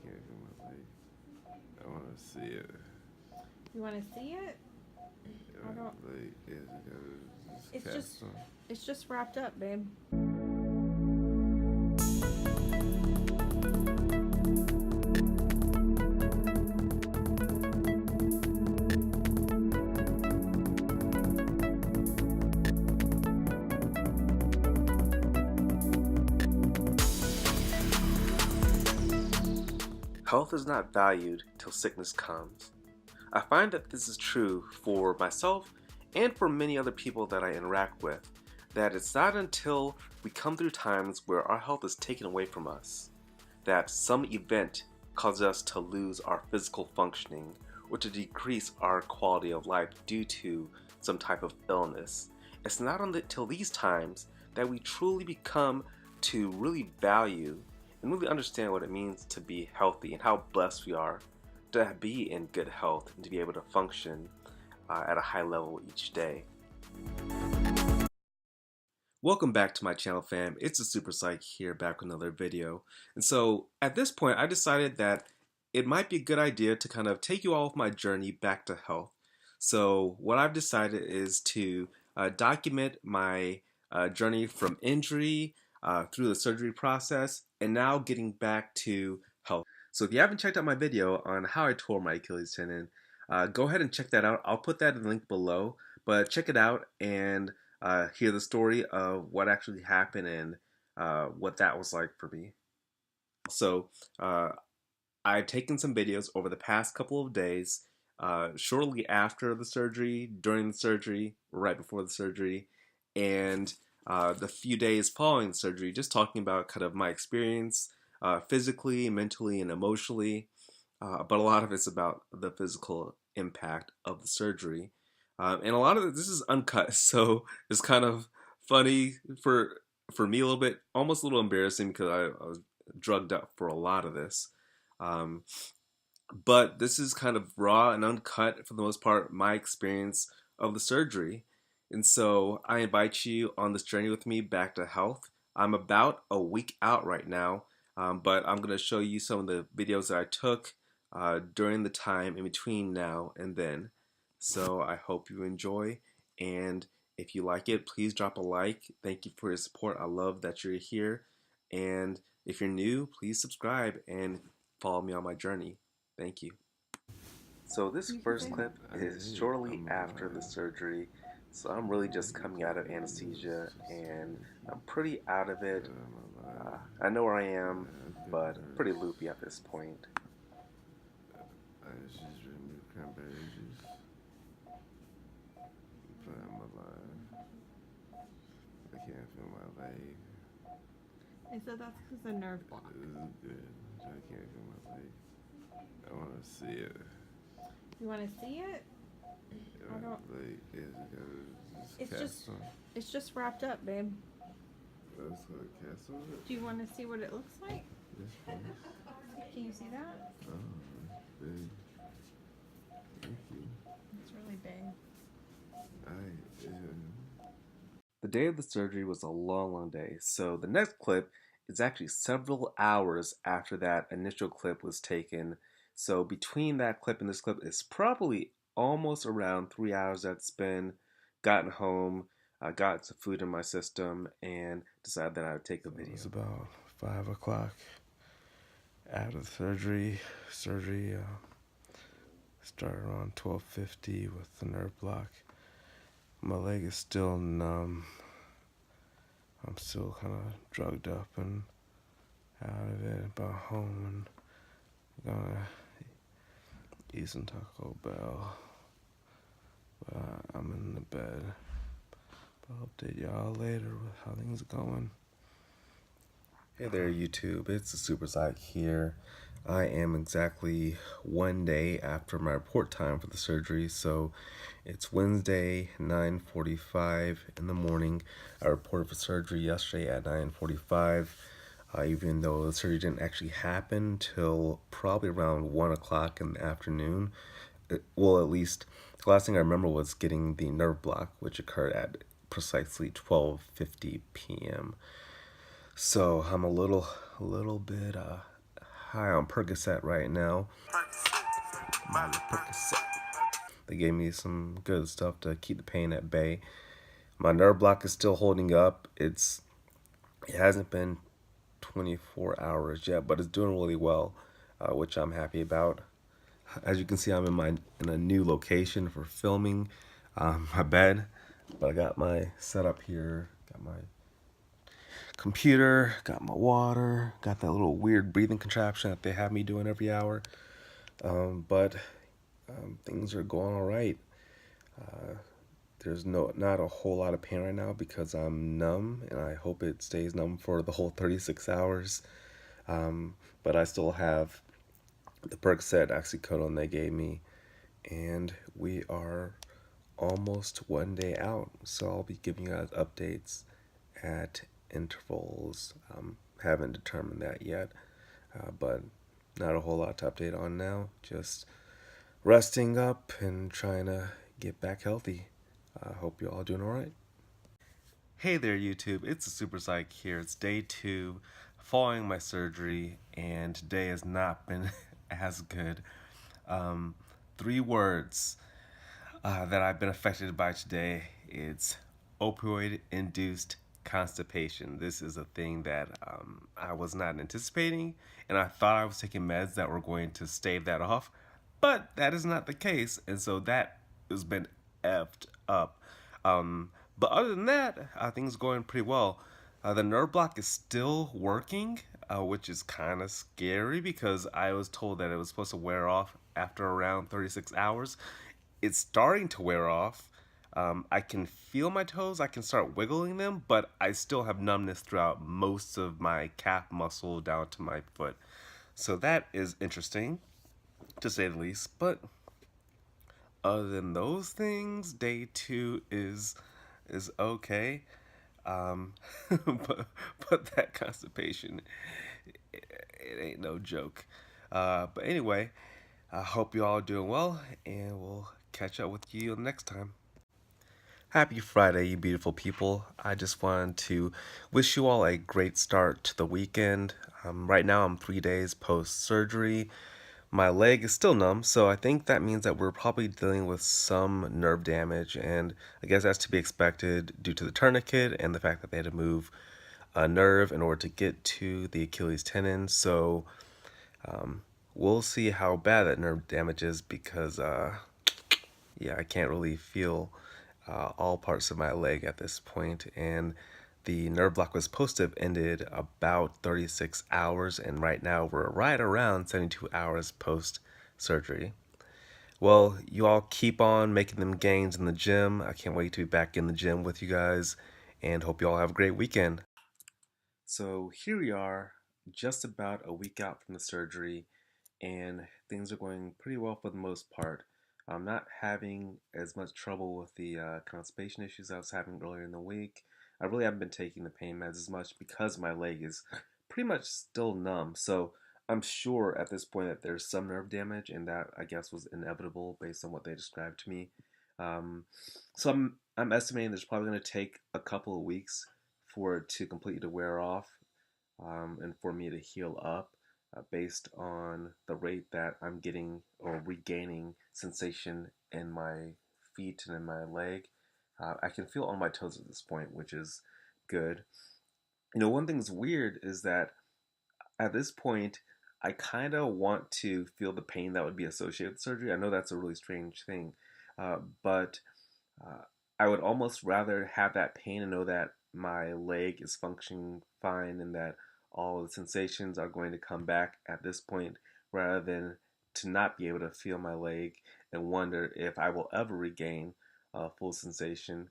can't feel my leg. I want to see it. You want to see it? I don't. Like, It's cast just, on. it's just wrapped up, babe. Health is not valued till sickness comes. I find that this is true for myself and for many other people that I interact with, that it's not until we come through times where our health is taken away from us, that some event causes us to lose our physical functioning or to decrease our quality of life due to some type of illness. It's not until these times that we truly become to really value and really understand what it means to be healthy and how blessed we are to be in good health and to be able to function at a high level each day. Welcome back to my channel, fam. It's the Super Psych here, back with another video. And so at this point I decided that it might be a good idea to kind of take you all with my journey back to health. So what I've decided is to document my journey from injury through the surgery process and now getting back to health. So if you haven't checked out my video on how I tore my Achilles tendon, go ahead and check that out. I'll put that in the link below, but check it out and hear the story of what actually happened and what that was like for me. So I've taken some videos over the past couple of days, shortly after the surgery, during the surgery, right before the surgery, and the few days following the surgery, just talking about kind of my experience physically, mentally, and emotionally. But a lot of it's about the physical impact of the surgery. And a lot of this is uncut, so it's kind of funny for me a little bit, almost a little embarrassing because I was drugged up for a lot of this. But this is kind of raw and uncut for the most part, my experience of the surgery. And so I invite you on this journey with me back to health. I'm about a week out right now, but I'm going to show you some of the videos that I took during the time in between now and then. So I hope you enjoy, and if you like it, please drop a like. Thank you for your support. I love that you're here, and if you're new, please subscribe and follow me on my journey. Thank you. So this first clip is shortly after the surgery, so I'm really just coming out of anesthesia and I'm pretty out of it. I know where I am, but I'm pretty loopy at this point. I just drinking the cranberry juice. But I'm alive. I can't feel my leg. I said that's because the nerve block. This is good. I can't feel my leg. I want to see it. You want to see it? I don't. Like, It's just wrapped up, babe. That's got a cast on it? Do you want to see what it looks like? Yes, please. Can you see that? Oh, that's big. Thank you. It's really big. The day of the surgery was a long day, so the next clip is actually several hours after that initial clip was taken. So between that clip and this clip is probably almost around 3 hours that's been. Gotten home, got some food in my system, and decided that I would take a video. It was about 5 o'clock after the surgery. Surgery started around 12:50 with the nerve block. My leg is still numb. I'm still kind of drugged up and out of it. About home and gonna eat some Taco Bell. But I'm in the bed. But I'll update y'all later with how things are going. Hey there, YouTube. It's the Super Psych here. I am exactly 1 day after my report time for the surgery, so it's Wednesday, 9:45 in the morning. I reported for surgery yesterday at 9:45, even though the surgery didn't actually happen till probably around 1 o'clock in the afternoon. Well, at least the last thing I remember was getting the nerve block, which occurred at precisely 12:50 p.m. So I'm a little bit high on Percocet right now. Percocet. They gave me some good stuff to keep the pain at bay. My nerve block is still holding up. It hasn't been 24 hours yet, but it's doing really well, which I'm happy about. As you can see, I'm in a new location for filming my bed, but I got my setup here. Got my computer, got my water, got that little weird breathing contraption that they have me doing every hour. But things are going all right. There's not a whole lot of pain right now because I'm numb, and I hope it stays numb for the whole 36 hours. But I still have the Percocet oxycodone they gave me, and we are almost 1 day out. So I'll be giving you guys updates at intervals. Haven't determined that yet, but not a whole lot to update on now. Just resting up and trying to get back healthy. I hope you all doing all right. Hey there, YouTube. It's a Super Psych here. It's day 2 following my surgery, and today has not been as good. 3 words that I've been affected by today. It's opioid-induced constipation. This is a thing that I was not anticipating, and I thought I was taking meds that were going to stave that off, but that is not the case, and so that has been effed up. But other than that, things are going pretty well. The nerve block is still working, which is kind of scary because I was told that it was supposed to wear off after around 36 hours. It's starting to wear off. I can feel my toes, I can start wiggling them, but I still have numbness throughout most of my calf muscle down to my foot. So that is interesting, to say the least. But other than those things, day 2 is okay. But that constipation, it ain't no joke. But anyway, I hope you all are doing well, and we'll catch up with you next time. Happy Friday, you beautiful people. I just wanted to wish you all a great start to the weekend. Right now, I'm 3 days post surgery. My leg is still numb, so I think that means that we're probably dealing with some nerve damage, and I guess that's to be expected due to the tourniquet and the fact that they had to move a nerve in order to get to the Achilles tendon. So we'll see how bad that nerve damage is because, yeah, I can't really feel all parts of my leg at this point, and the nerve block was supposed to have ended about 36 hours, and right now we're right around 72 hours post surgery. Well, you all keep on making them gains in the gym. I can't wait to be back in the gym with you guys, and hope you all have a great weekend. So here we are, just about a week out from the surgery, and things are going pretty well for the most part. I'm not having as much trouble with the constipation issues I was having earlier in the week. I really haven't been taking the pain meds as much because my leg is pretty much still numb. So I'm sure at this point that there's some nerve damage, and that I guess was inevitable based on what they described to me. Um, so I'm estimating there's probably going to take a couple of weeks for it to completely to wear off, and for me to heal up based on the rate that I'm getting or regaining sensation in my feet and in my leg. I can feel on my toes at this point, which is good. You know, one thing that's weird is that at this point, I kind of want to feel the pain that would be associated with surgery. I know that's a really strange thing, but uh, I would almost rather have that pain and know that my leg is functioning fine and that all the sensations are going to come back at this point rather than to not be able to feel my leg and wonder if I will ever regain full sensation.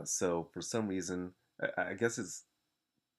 So for some reason, I guess it's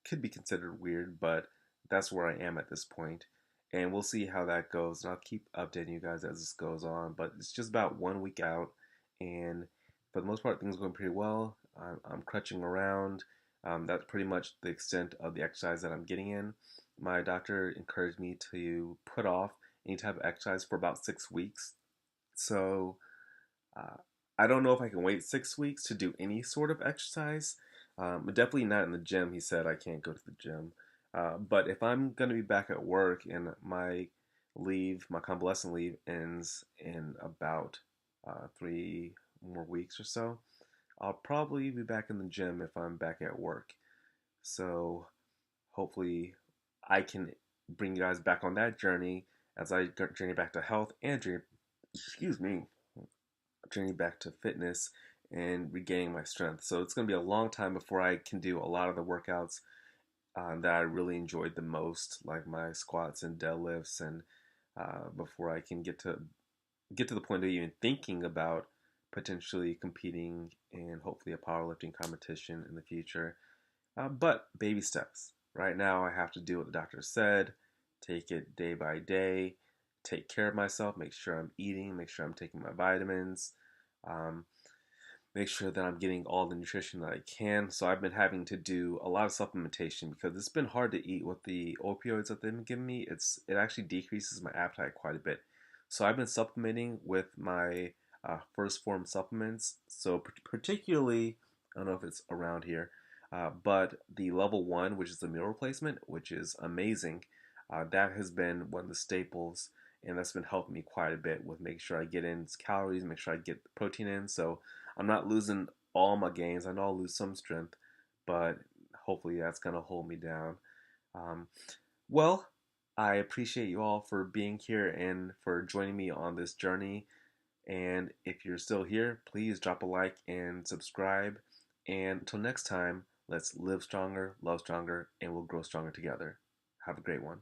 could be considered weird, but that's where I am at this point. And we'll see how that goes. And I'll keep updating you guys as this goes on. But it's just about 1 week out. And for the most part, things are going pretty well. I'm crutching around. That's pretty much the extent of the exercise that I'm getting in. My doctor encouraged me to put off any type of exercise for about 6 weeks. So uh, I don't know if I can wait 6 weeks to do any sort of exercise. Definitely not in the gym. He said I can't go to the gym. But if I'm going to be back at work and my convalescent leave ends in about 3 more weeks or so, I'll probably be back in the gym if I'm back at work. So hopefully I can bring you guys back on that journey as I journey back to health and journey back to fitness and regaining my strength. So it's going to be a long time before I can do a lot of the workouts that I really enjoyed the most, like my squats and deadlifts, and before I can get to the point of even thinking about potentially competing in hopefully a powerlifting competition in the future. But baby steps. Right now, I have to do what the doctor said, take it day by day, take care of myself, make sure I'm eating, make sure I'm taking my vitamins, um, make sure that I'm getting all the nutrition that I can. So I've been having to do a lot of supplementation because it's been hard to eat with the opioids that they've been giving me. It actually decreases my appetite quite a bit. So I've been supplementing with my first Phorm supplements. So particularly, I don't know if it's around here, but the level one, which is the meal replacement, which is amazing. That has been one of the staples, and that's been helping me quite a bit with making sure I get in calories, make sure I get the protein in. So I'm not losing all my gains. I know I'll lose some strength, but hopefully that's going to hold me down. Um, well, I appreciate you all for being here and for joining me on this journey. And if you're still here, please drop a like and subscribe. And until next time, let's live stronger, love stronger, and we'll grow stronger together. Have a great one.